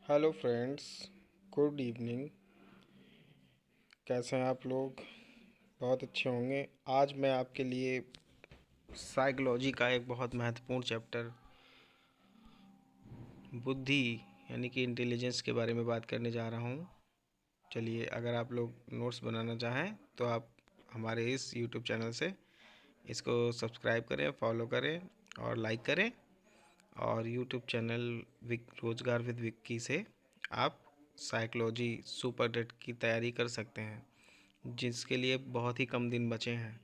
Hello friends, good evening. कैसे हैं आप लोग? बहुत अच्छे होंगे। आज मैं आपके लिए साइकोलॉजी का एक बहुत महत्वपूर्ण चैप्टर बुद्धि यानी कि इंटेलिजेंस के बारे में बात करने जा रहा हूँ। चलिए, अगर आप लोग नोट्स बनाना चाहें तो आप हमारे इस यूट्यूब चैनल से इसको सब्सक्राइब करें, फॉलो करें और लाइक करें। और यूट्यूब चैनल रोजगार विद विक्की से आप साइकोलॉजी सुपर टेट की तैयारी कर सकते हैं, जिसके लिए बहुत ही कम दिन बचे हैं।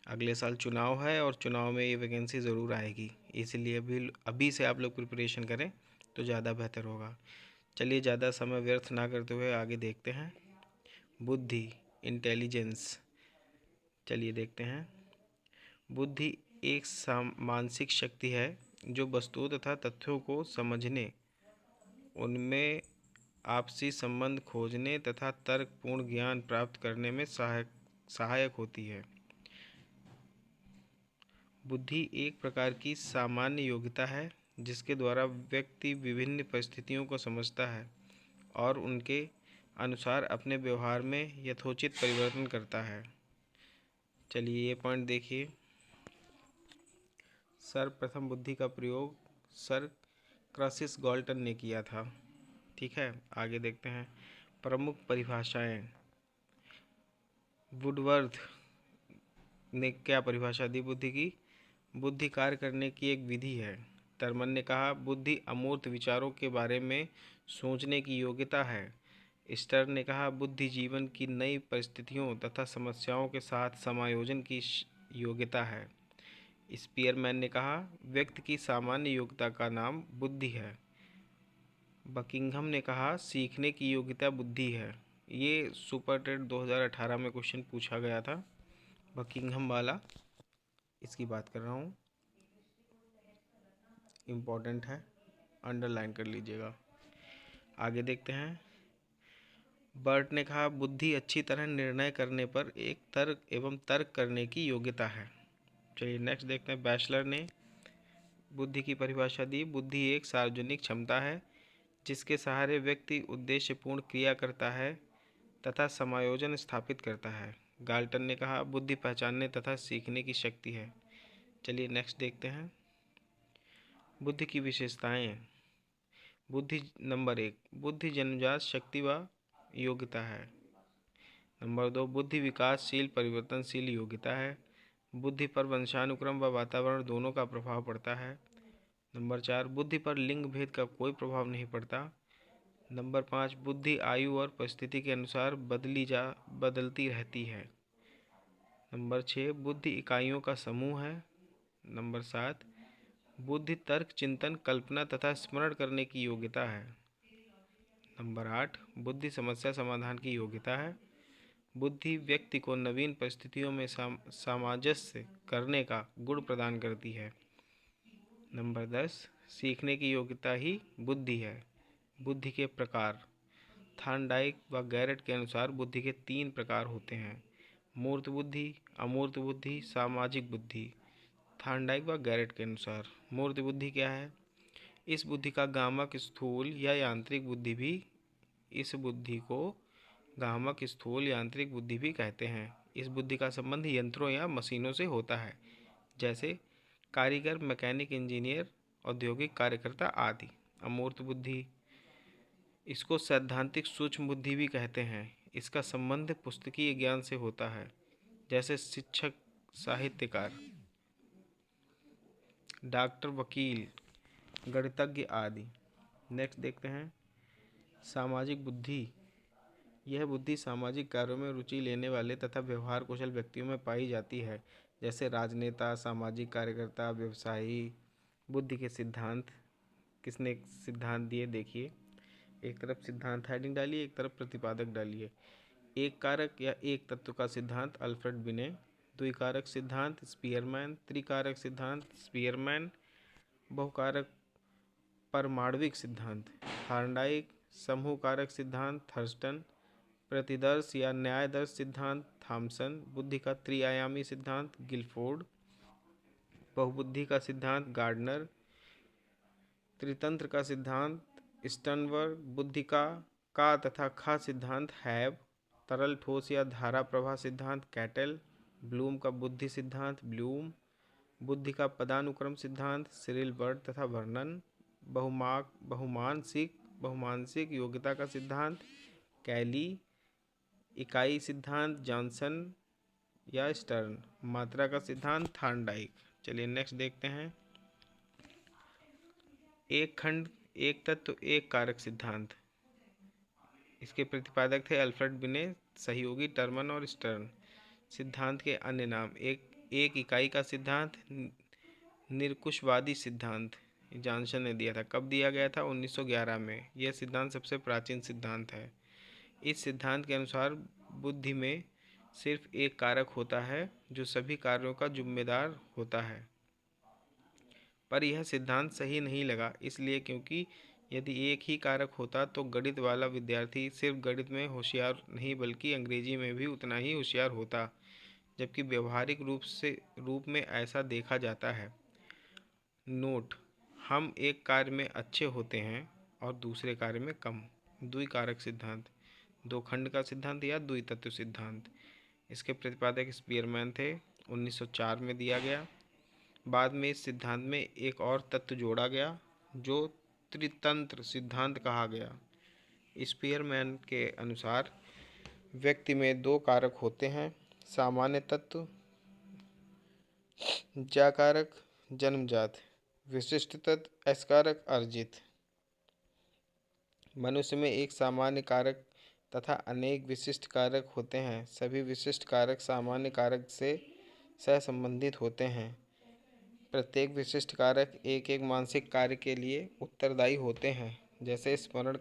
अगले साल चुनाव है और चुनाव में ये वैकेंसी ज़रूर आएगी, इसलिए अभी अभी से आप लोग प्रिपरेशन करें तो ज़्यादा बेहतर होगा। चलिए, ज़्यादा समय व्यर्थ ना करते हुए आगे देखते हैं। बुद्धि, इंटेलिजेंस, चलिए देखते हैं। बुद्धि एक मानसिक शक्ति है जो वस्तुओं तथा तथ्यों को समझने, उनमें आपसी संबंध खोजने तथा तर्कपूर्ण ज्ञान प्राप्त करने में सहायक होती है। बुद्धि एक प्रकार की सामान्य योग्यता है जिसके द्वारा व्यक्ति विभिन्न परिस्थितियों को समझता है और उनके अनुसार अपने व्यवहार में यथोचित परिवर्तन करता है। चलिए, ये पॉइंट देखिए। सर्वप्रथम बुद्धि का प्रयोग सर क्रसिस गॉल्टन ने किया था। ठीक है, आगे देखते हैं। प्रमुख परिभाषाएं। वुडवर्थ ने क्या परिभाषा दी बुद्धि की? बुद्धि कार्य करने की एक विधि है। थर्मन ने कहा बुद्धि अमूर्त विचारों के बारे में सोचने की योग्यता है। स्टर्न ने कहा बुद्धि जीवन की नई परिस्थितियों तथा समस्याओं के साथ समायोजन की योग्यता है। स्पीयरमैन ने कहा व्यक्ति की सामान्य योग्यता का नाम बुद्धि है। बकिंघम ने कहा सीखने की योग्यता बुद्धि है। ये सुपर टेट 2018 में क्वेश्चन पूछा गया था, बकिंघम वाला, इसकी बात कर रहा हूँ। इम्पोर्टेंट है, अंडरलाइन कर लीजिएगा। आगे देखते हैं। बर्ट ने कहा बुद्धि अच्छी तरह निर्णय करने पर एक तर्क एवं तर्क करने की योग्यता है। चलिए नेक्स्ट देखते हैं। बैचलर ने बुद्धि की परिभाषा दी बुद्धि एक सार्वजनिक क्षमता है जिसके सहारे व्यक्ति उद्देश्यपूर्ण क्रिया करता है तथा समायोजन स्थापित करता है। गाल्टन ने कहा बुद्धि पहचानने तथा सीखने की शक्ति है। चलिए नेक्स्ट देखते हैं। बुद्धि की विशेषताएं। बुद्धि नंबर 1, बुद्धि जन्मजात शक्ति व योग्यता है। नंबर 2, बुद्धि विकासशील परिवर्तनशील योग्यता है। बुद्धि पर वंशानुक्रम व वातावरण दोनों का प्रभाव पड़ता है। नंबर 4, बुद्धि पर लिंग भेद का कोई प्रभाव नहीं पड़ता। नंबर 5, बुद्धि आयु और परिस्थिति के अनुसार बदलती रहती है। नंबर 6, बुद्धि इकाइयों का समूह है। नंबर 7, बुद्धि तर्क चिंतन कल्पना तथा स्मरण करने की योग्यता है। नंबर 8, बुद्धि समस्या समाधान की योग्यता है। बुद्धि व्यक्ति को नवीन परिस्थितियों में सामंजस्य करने का गुण प्रदान करती है। नंबर 10, सीखने की योग्यता ही बुद्धि है। बुद्धि के प्रकार। थॉर्नडाइक व गैरेट के अनुसार बुद्धि के 3 प्रकार होते हैं: मूर्त बुद्धि, अमूर्त बुद्धि, सामाजिक बुद्धि। थॉर्नडाइक व गैरेट के अनुसार मूर्त बुद्धि क्या है? इस बुद्धि का गामक स्थूल या यांत्रिक बुद्धि भी इस बुद्धि को गामक स्थूल यांत्रिक बुद्धि भी कहते हैं। इस बुद्धि का संबंध यंत्रों या मशीनों से होता है, जैसे कारीगर, मैकेनिक, इंजीनियर, औद्योगिक कार्यकर्ता आदि। अमूर्त बुद्धि, इसको सैद्धांतिक सूक्ष्म बुद्धि भी कहते हैं। इसका संबंध पुस्तकीय ज्ञान से होता है, जैसे शिक्षक, साहित्यकार, डॉक्टर, वकील, गणितज्ञ आदि। नेक्स्ट देखते हैं। सामाजिक बुद्धि। यह बुद्धि सामाजिक कार्यों में रुचि लेने वाले तथा व्यवहार कुशल व्यक्तियों में पाई जाती है, जैसे राजनेता, सामाजिक कार्यकर्ता, व्यवसायी। बुद्धि के सिद्धांत। किसने सिद्धांत दिए देखिए। एक तरफ सिद्धांत हेडिंग डालिए, एक तरफ प्रतिपादक डालिए। एक कारक या एक तत्व का सिद्धांत अल्फ्रेड बिने। द्विकारक सिद्धांत स्पीयरमैन। त्रिकारक सिद्धांत स्पीयरमैन। बहुकारक परमाणविक सिद्धांत थॉर्नडाइक। समूह कारक सिद्धांत थर्स्टन। प्रतिदर्श या न्यायदर्श सिद्धांत थॉमसन। बुद्धि का त्रिआयामी सिद्धांत गिलफोर्ड। बहुबुद्धि का सिद्धांत गार्डनर। त्रितंत्र का सिद्धांत स्टर्नबर्ग बुद्धि का तथा खा सिद्धांत हैव। तरल ठोस या धारा प्रवाह सिद्धांत कैटल। ब्लूम का बुद्धि सिद्धांत ब्लूम। बुद्धि का पदानुक्रम सिद्धांत सिरिल बर्ड तथा वर्णन। बहुमानसिक योग्यता का सिद्धांत कैली। इकाई सिद्धांत जॉनसन या स्टर्न। मात्रा का सिद्धांत थार्नडाइक। चलिए नेक्स्ट देखते हैं। एक खंड एक तत्व एक कारक सिद्धांत। इसके प्रतिपादक थे अल्फ्रेड बिने, सहयोगी टर्मन और स्टर्न। सिद्धांत के अन्य नाम एक इकाई का सिद्धांत निरकुशवादी सिद्धांत जॉनसन ने दिया था। कब दिया गया था? 1911 में। यह सिद्धांत सबसे प्राचीन सिद्धांत है। इस सिद्धांत के अनुसार बुद्धि में सिर्फ एक कारक होता है जो सभी कार्यों का जिम्मेदार होता है। पर यह सिद्धांत सही नहीं लगा, इसलिए क्योंकि यदि एक ही कारक होता तो गणित वाला विद्यार्थी सिर्फ गणित में होशियार नहीं बल्कि अंग्रेजी में भी उतना ही होशियार होता, जबकि व्यवहारिक रूप में ऐसा देखा जाता है। नोट: हम एक कार्य में अच्छे होते हैं और दूसरे कार्य में कम। द्विकारक सिद्धांत, दो खंड का सिद्धांत या द्वितत्व सिद्धांत। इसके प्रतिपादक स्पीयरमैन थे। 1904 में दिया गया। बाद में इस सिद्धांत में एक और तत्व जोड़ा गया जो त्रितंत्र सिद्धांत कहा गया। स्पीयरमैन के अनुसार व्यक्ति में दो कारक होते हैं: सामान्य तत्व जाकारक जन्मजात, विशिष्ट तत्व असकारक अर्जित। मनुष्य में एक सामान्य कारक तथा अनेक विशिष्ट कारक होते हैं। सभी विशिष्ट कारक सामान्य कारक से सहसंबंधित होते हैं। प्रत्येक विशिष्ट कारक एक एक मानसिक कार्य के लिए उत्तरदायी होते हैं, जैसे स्मरण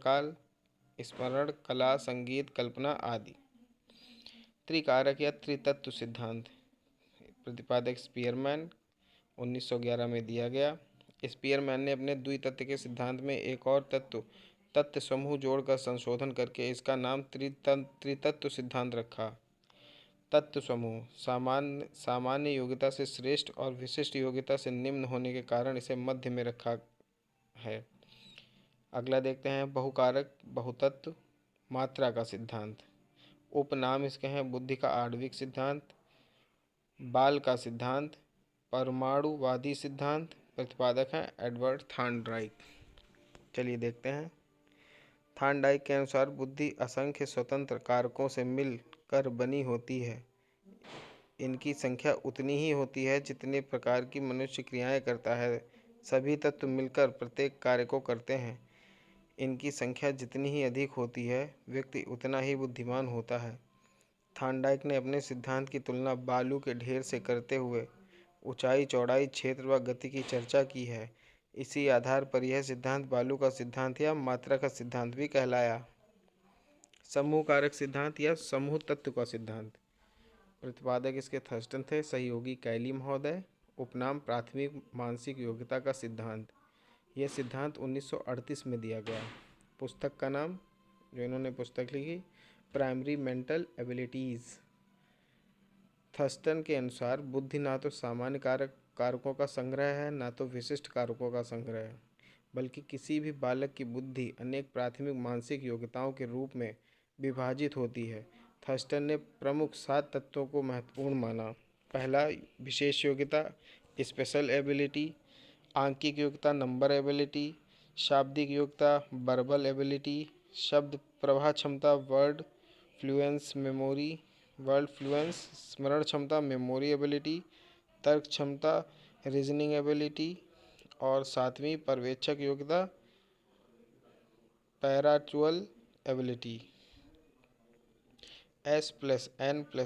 कला, संगीत, कल्पना आदि। त्रिकारक या त्रितत्व सिद्धांत, प्रतिपादक स्पीयरमैन, 1911 में दिया गया। स्पीयरमैन ने अपने द्वितत्व के सिद्धांत में एक और तत्व समूह जोड़कर संशोधन करके इसका नाम त्रितत्व सिद्धांत रखा। तत्व समूह सामान्य योग्यता से श्रेष्ठ और विशिष्ट योग्यता से निम्न होने के कारण इसे मध्य में रखा है। अगला देखते हैं बहुकारक बहुतत्व मात्रा का सिद्धांत। उपनाम इसके हैं बुद्धि का आणविक सिद्धांत, बाल का सिद्धांत, परमाणुवादी सिद्धांत। प्रतिपादक हैं एडवर्ड थार्नडाइक। चलिए देखते हैं। थार्नडाइक के अनुसार बुद्धि असंख्य स्वतंत्र कारकों से मिलकर बनी होती है। इनकी संख्या उतनी ही होती है जितने प्रकार की मनुष्य क्रियाएं करता है। सभी तत्व मिलकर प्रत्येक कार्य को करते हैं। इनकी संख्या जितनी ही अधिक होती है, व्यक्ति उतना ही बुद्धिमान होता है। थार्नडाइक ने अपने सिद्धांत की तुलना बालू के ढेर से करते हुए ऊंचाई, चौड़ाई, क्षेत्र व गति की चर्चा की है। इसी आधार पर यह सिद्धांत बालू का सिद्धांत या मात्रा का सिद्धांत भी कहलाया। समूह कारक सिद्धांत या समूह तत्व का सिद्धांत। प्रतिपादक इसके थर्स्टन थे, सहयोगी कैली महोदय। उपनाम प्राथमिक मानसिक योग्यता का सिद्धांत। यह सिद्धांत 1938 में दिया गया। पुस्तक का नाम, जो इन्होंने पुस्तक लिखी, प्राइमरी मेंटल एबिलिटीज़। थर्स्टन के अनुसार बुद्धि ना तो सामान्य कारकों का संग्रह है, ना तो विशिष्ट कारकों का संग्रह है, बल्कि किसी भी बालक की बुद्धि अनेक प्राथमिक मानसिक योग्यताओं के रूप में विभाजित होती है। थर्स्टन ने प्रमुख 7 तत्वों को महत्वपूर्ण माना। पहला, विशेष योग्यता स्पेशल एबिलिटी। आंकिक योग्यता नंबर एबिलिटी। शाब्दिक योग्यता वर्बल एबिलिटी। शब्द प्रवाह क्षमता वर्ड फ्लुएंस स्मरण क्षमता मेमोरी एबिलिटी। तर्क क्षमता रीजनिंग एबिलिटी। और 7वीं पर्यवेक्षक योग्यता पैराचुअल एबिलिटी। S+N+V+W+M+R+P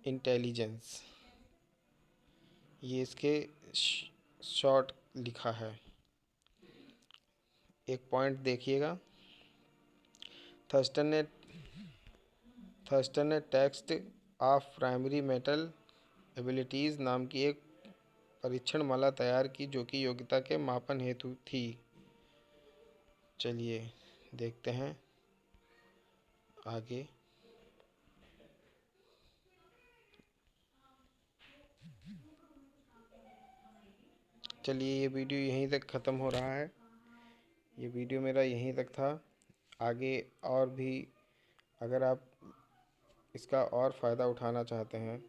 intelligence. ये इसके शॉर्ट लिखा है। एक पॉइंट देखिएगा। थर्स्टन ने text of primary mental abilities नाम की एक परीक्षण माला तैयार की जो कि योग्यता के मापन हेतु थी। चलिए देखते हैं आगे। चलिए, ये वीडियो यहीं तक ख़त्म हो रहा है। ये वीडियो मेरा यहीं तक था। आगे और भी अगर आप इसका और फ़ायदा उठाना चाहते हैं,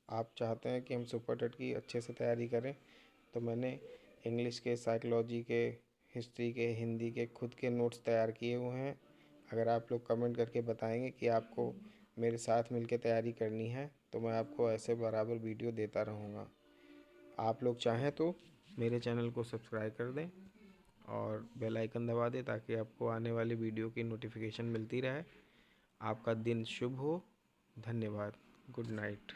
आप चाहते हैं कि हम सुपर टेट की अच्छे से तैयारी करें, तो मैंने इंग्लिश के, साइकोलॉजी के, हिस्ट्री के, हिंदी के खुद के नोट्स तैयार किए हुए हैं। अगर आप लोग कमेंट करके बताएंगे कि आपको मेरे साथ मिलकर तैयारी करनी है, तो मैं आपको ऐसे बराबर वीडियो देता रहूँगा। आप लोग चाहें तो मेरे चैनल को सब्सक्राइब कर दें और बेल आइकन दबा दें, ताकि आपको आने वाली वीडियो की नोटिफिकेशन मिलती रहे। आपका दिन शुभ हो। धन्यवाद। Good night.